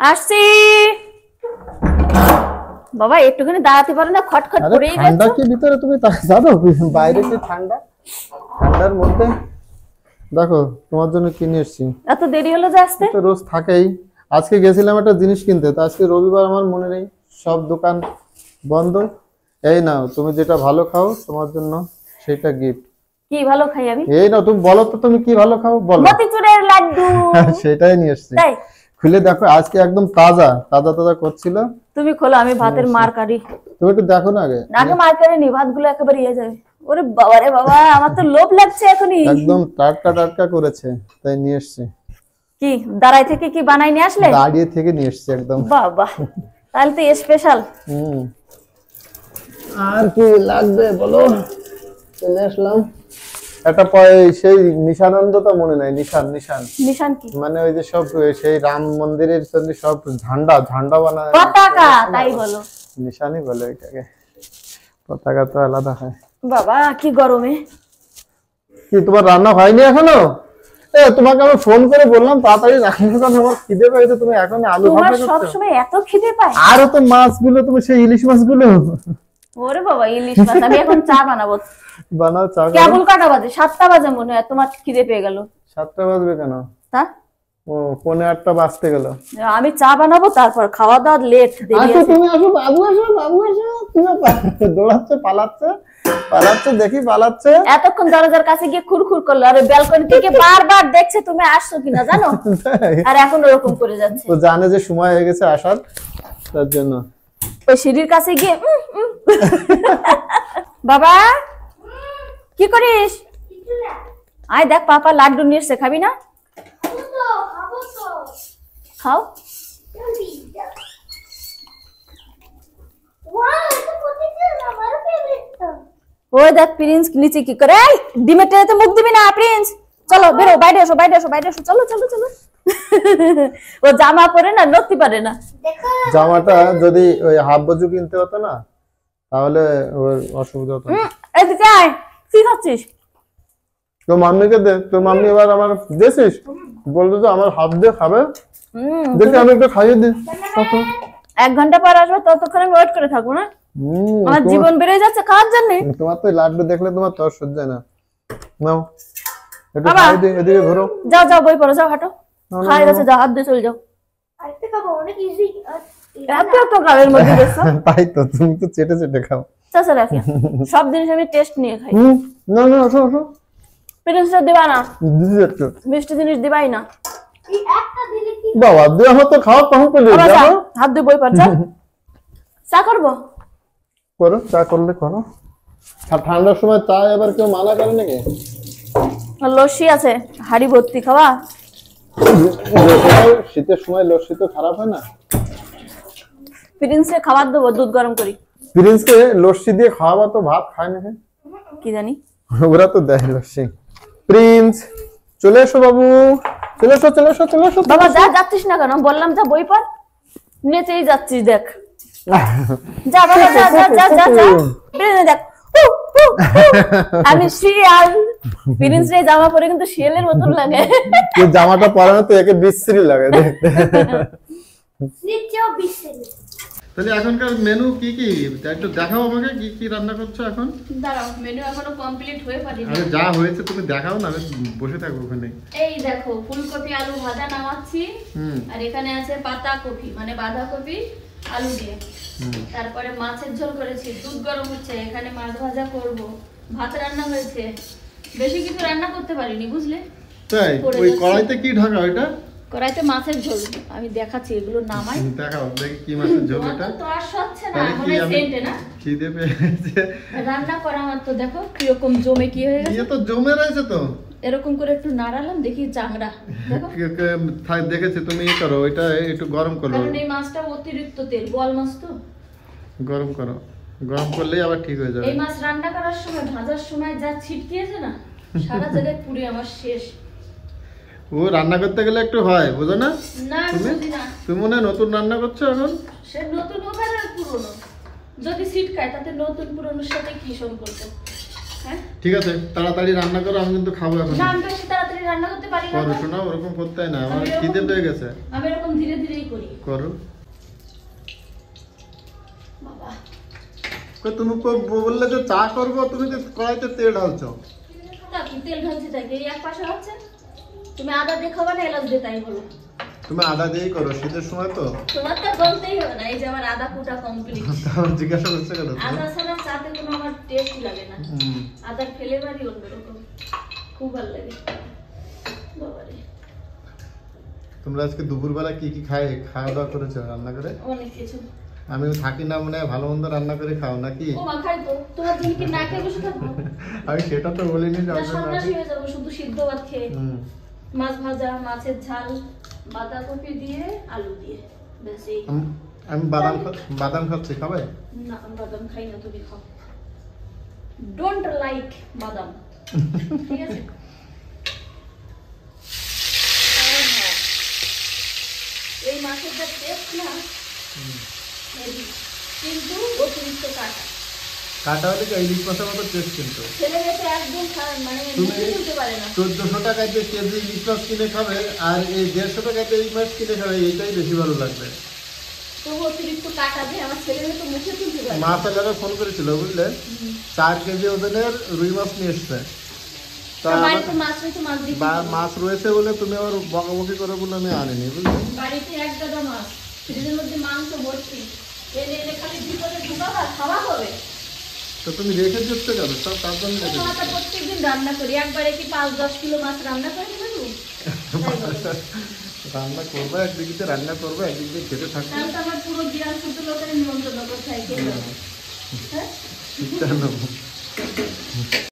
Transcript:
আসছি বাবা, একটুখানি দাঁড়াতে পারো না? খটখট করেই যাচ্ছ। ঠান্ডা কি ভিতরে তুমি জানো বাইরে কি ঠান্ডা, ঠান্ডার মধ্যে দেখো তোমার জন্য কিনে এসেছি। এত দেরি হলো যে আসতে? তো রোজ থাকেই, আজকে গেছিলাম একটা জিনিস কিনতে, তো আজকে রবিবার আমার মনে নেই, সব দোকান বন্ধ। এই নাও, তুমি যেটা ভালো খাও তোমার জন্য সেটা গিফট। কি ভালো খাই আমি? এই নাও, তুমি বলো তো তুমি কি ভালো খাও বলো। মতিচুরের লাড্ডু। সেটাই নিয়ে এসেছি। তাই খুলে দেখো, আজকে একদম তাজা তাজা তাজা করছিল। তুমি খোলো, আমি ভাতের মার কাটি। তুমি একটু দেখো না আগে। নাকে মার কাটি নি, ভাতগুলো একেবারে ইয়ে যাবে। ওরে বাবা রে বাবা, আমার তো লোভ লাগছে এখনই। একদম টাটকা টাটকা করেছে, তাই নিয়ে এসেছি। কি দাঁড়াই থেকে কি বানাই নিয়ে আসলে? দাঁড়িয়ে থেকে নিয়ে এসেছি একদম। বাবা, তাহলে তো স্পেশাল। আর কি লাগবে বলো, চলে আসলাম। একটা সেই নিশানন্দটা মনে নাই? নিশান নিশান নিশান কি? মানে ওই যে সব সেই রাম মন্দিরের জন্য সব ঝান্ডা ঝান্ডা বানায়, পতাকা তাই বলো? নিশানই বলে এটাকে। পতাকা তো আলাদা হয়। বাবা কি গরমে। কি তোমার রান্না হয়নি এখনো? তোমাকে আমি ফোন করে বললাম তাড়াতাড়ি রান্না করো, আমার খিদে পেয়েছে, তুমি এখন আলু ভাজা করছো? তোমার সব সময় এত খিদে পায়? আরো তো মাছগুলো, তুমি সেই ইলিশ মাছগুলো। ওরে বাবা, ইলিশ মাছ। আমি এখন চা বানাবো। বানাও চা। কেবল কটা বাজে? 7টা বাজে মনে হয়। তোমার খিদে পেয়ে গেল? 7টা বাজবে কেন? তা ও 7:45 বাজতে গেল। আমি চা বানাবো, তারপর খাওয়া দাওয়া লেট, দেরি আছে। তুমি আসো, বাবু আসো, বাবু আসো। তুমি দৌড়াচ্ছে পালাচ্ছে পালাচ্ছে, দেখি পালাচ্ছে। এতক্ষণ দরজার কাছে গিয়ে খুরখুর করলো, আর ব্যালকনি থেকে বারবার দেখছে তুমি আসছো কিনা জানো, আর এখন ওরকম করে যাচ্ছে। তো জানে যে সময় হয়ে গেছে আসার, তার জন্য ওই সিঁড়ির কাছে গিয়ে বাবা কি করিস? আয় দেখ, পাপা লাড্ডু নিয়ে এসছে, খাবি না? খাও। ওই দেখ প্রিন্স নিচে কি করে। ডিমের ট্রেতে মুখ দিবি না প্রিন্স। চলো বেরো, বাইরে এসো, বাইরে এসো, বাইরে এসো, চলো চলো চলো। ও জামা পরে না, নড়তে পারে না। জামাটা যদি ওই হাফ বাজু কিনতে হতো না, তাহলে ওর অসুবিধা হতো না। এদিকে আয়, কি খাচ্ছিস? তোর মাম্মিকে দে, তোর মাম্মি এবার আমার দিয়েছিস, বলতো তো আমার হাফ দিয়ে খাবে। দেখি আমি একটু খাইয়ে দিই। 1 ঘন্টা পর আসবে, ততক্ষণ আমি ওয়েট করে থাকবো না? আমার জীবন বেড়ে যাচ্ছে খাওয়ার জন্য। তোমার তো লাড্ডু দেখলে তোমার তর সহ্য হয় না। নাও একটু খাইয়ে দিই, এদিকে ঘুরো। যাও যাও, বই পড়ো, যাও হাঁটো। খাই গেছে, যাও, হাত দিয়ে চলে যাও। আরেকটা খাবো, অনেক ইজি। এত তো গালের মধ্যে দেখছো। তাই তো, তুমি তো চেটে চেটে খাও। চাচা রাখি, সব জিনিস আমি টেস্ট নিয়ে খাই। না না, আসো আসো। প্রিন্সটা দিবা না? দিদি একটু মিষ্টি জিনিস দিবাই না? এই একটা দিলে কি বাবা দেওয়া হতো, খাওয়া কখন করে যাও। হাত দিয়ে বই পড়, যাও। চা করবো? করো, চা করলে করো। আর ঠান্ডার সময় চা এবার কেউ মানা করে নাকি? লস্যি আছে হাড়ি ভর্তি, খাওয়া? শীতের সময় লস্যি তো খারাপ হয় না। প্রিন্সে খাবার দেবো, দুধ গরম করি। প্রিন্সকে লস্যি দিয়ে খাওয়াবা তো ভাত খায় না? কি জানি, ওরা তো দেয় লস্যি। প্রিন্স চলে এসো বাবু, চলে এসো চলে এসো চলে এসো। বাবা যা, যাচ্ছিস না কেন? বললাম যা, বই পড়। নেচেই যাচ্ছিস, দেখ। যা বাবা, যা যা যা যা যা। প্রিন্স দেখ, আমি শিয়াল। প্রিন্স রে জামা পরে কিন্তু শিয়ালের মতন লাগে। এই জামাটা পরানো তো একে বিশ্রী লাগে দেখতে। নিচেও বিছানা। তাহলে এখনকার মেনু কি কি একটু দেখাও আমাকে, কি কি রান্না করছো এখন? দাঁড়াও, মেনু এখনো কমপ্লিট হয়ে পারেনি। আরে যা হয়েছে তুমি দেখাও না, আমি বসে থাকবো ওখানে। এই দেখো, ফুলকপি আলু ভাজা নামাচ্ছি। আর এখানে আছে পাতা কপি, মানে বাঁধাকপি আলু দিয়ে। তারপরে মাছের ঝোল করেছি, দুধ গরম হচ্ছে, এখানে মাছ ভাজা করব, ভাত রান্না হয়েছে। বেশি কিছু রান্না করতে পারিনি, বুঝলে? তাই ওই কড়াইতে কি ঢাকা ওইটা? কড়াইতে মাছের ঝোল আমি দেখাচ্ছি, এগুলো নামাই। দেখাও দেখি কি মাছের ঝোল এটা। তো আর সচ্ছে না, তাহলে এখন কি এই আমি সেন্টে না খিদে পেয়েছে। রান্না করা আমার তো দেখো কিরকম জমে কি হয়ে গেছে। ইয়ে তো জমে রয়েছে তো। এরকম করে একটু নাড়ালাম, দেখি চাংড়া। দেখো দেখেছি তুমি ই করো, ওইটা একটু গরম করো। কারণ এই মাছটা অতিরিক্ত তেল, বল মাছ তো। গরম করো, গরম করলেই আবার ঠিক হয়ে যাবে। এই মাছ রান্না করার সময়, ভাজার সময় যা ছিটকিয়েছে না, সারা জায়গায় পুড়ে আমার শেষ। ও রান্না করতে গেলে একটু হয়, বুঝো না? না বুঝি না। তুমি মনে হয় নতুন রান্না করছো এখন। সে নতুন হোক আর পুরনো, যদি ছিটকায় তাতে নতুন পুরনোর সাথে কি সম্পর্ক? হ্যাঁ ঠিক আছে, তাড়াতাড়ি রান্না করো, আমি কিন্তু খাবো এখন। না আমি বেশি তাড়াতাড়ি রান্না করতে পারি না করো তো। শোনা, ওরকম করতে হয় না, আমার আমি এরকম- খিদে পেয়ে গেছে। আমি এরকম ধীরে ধীরেই করি করো। বাবা। কই তুমি বললে যে চা করবো, তুমি যে কড়াইতে তেল ঢালছো। তা কি তেল ঢালছি তাকে এই এক পাশে হচ্ছে, তুমি আদা দিয়ে খাবা না এলাচ দিয়ে তাই বলো। তুমি আদা দিয়েই করো, শীতের সময় তো। তোমার তো বলতেই হবে না, এই যে আমার আদা কুটা কমপ্লিট। তাহলে জিজ্ঞাসা করছে কেন তুমি? আদা ছাড়া চাতে কোনো আমার টেস্ট লাগে না, হুম। আদার ফ্লেভারই অন্যরকম, খুব ভালো লাগে। বাবারে তোমরা আজকে দুপুরবেলা কি কি খাওয়া দাওয়া করেছো রান্না করে? অনেক কিছু। আমি থাকি না মনে হয়, ভালো মন্দ রান্না করে খাও নাকি? ও মা খাই তো, তোমার দিন কি না খেয়ে বসে থাকবো? আমি সেটা তো বলিনি যে না আমি সন্ন্যাসী হয়ে যাবো শুধু সিদ্ধ ভাত খেয়ে। হুম। মাছ ভাজা, মাছের ঝাল, বাঁধাকপি দিয়ে আলু দিয়ে, ব্যাস এই। আমি বাদাম খাচ্ছি, খাবে? না আমি বাদাম খাই না, তুমি খাও। ডোন্ট লাইক বাদাম, ঠিক আছে? এই মাছের যা টেস্ট না, হেভি, কিন্তু অতিরিক্ত কাটা। কাটা হলে কি ইলিশ মাছের মতো টেস্ট কিন্তু। ছেলে মেয়েতে একদম মানে তুমি মুখে তুলতে পারে না। 1400 টাকায় যে কেজি ইলিশ মাছ কিনে খাবে আর এই 150 টাকায় যে ইলিশ মাছ কিনে খাবে, এইটাই বেশি ভালো লাগবে। তবু অতিরিক্ত কাটা দিয়ে আমার ছেলে মেয়ে তো মুখে তুলতে পারে না। মাছ আলাদা ফোন করেছিল বুঝলে, 4 কেজি ওজনের রুই মাছ নিয়ে এসছে। তা আর আমার- বাড়িতে মাছ রয়েছে, মাছ দিচ্ছি। মাছ রয়েছে বলে তুমি আবার বকাবকি করে বলে আমি আনিনি বুঝলে। বাড়িতে এক গাদা মাছ, ফ্রিজের মধ্যে মাংস ভর্তি, এনে এনে খালি ভিতরে ঢুকাবা, খাওয়া হবে। তো তুমি রেখে দিচ্ছ কেন? সব তার জন্য রেখে দিচ্ছ। মাছটা প্রত্যেকদিন রান্না করি, একবারে কি 5-10 কিলো মাছ রান্না করে দেবো? রান্না করবো একদিকে, রান্না করবো একদিকে, খেতে থাকবো। তাহলে তো আমার পুরো বিয়ার শুদ্ধ লোকের নিমন্ত্রণ করতে হয়, খেয়ে যাবো। হ্যাঁ ঠিক আছে।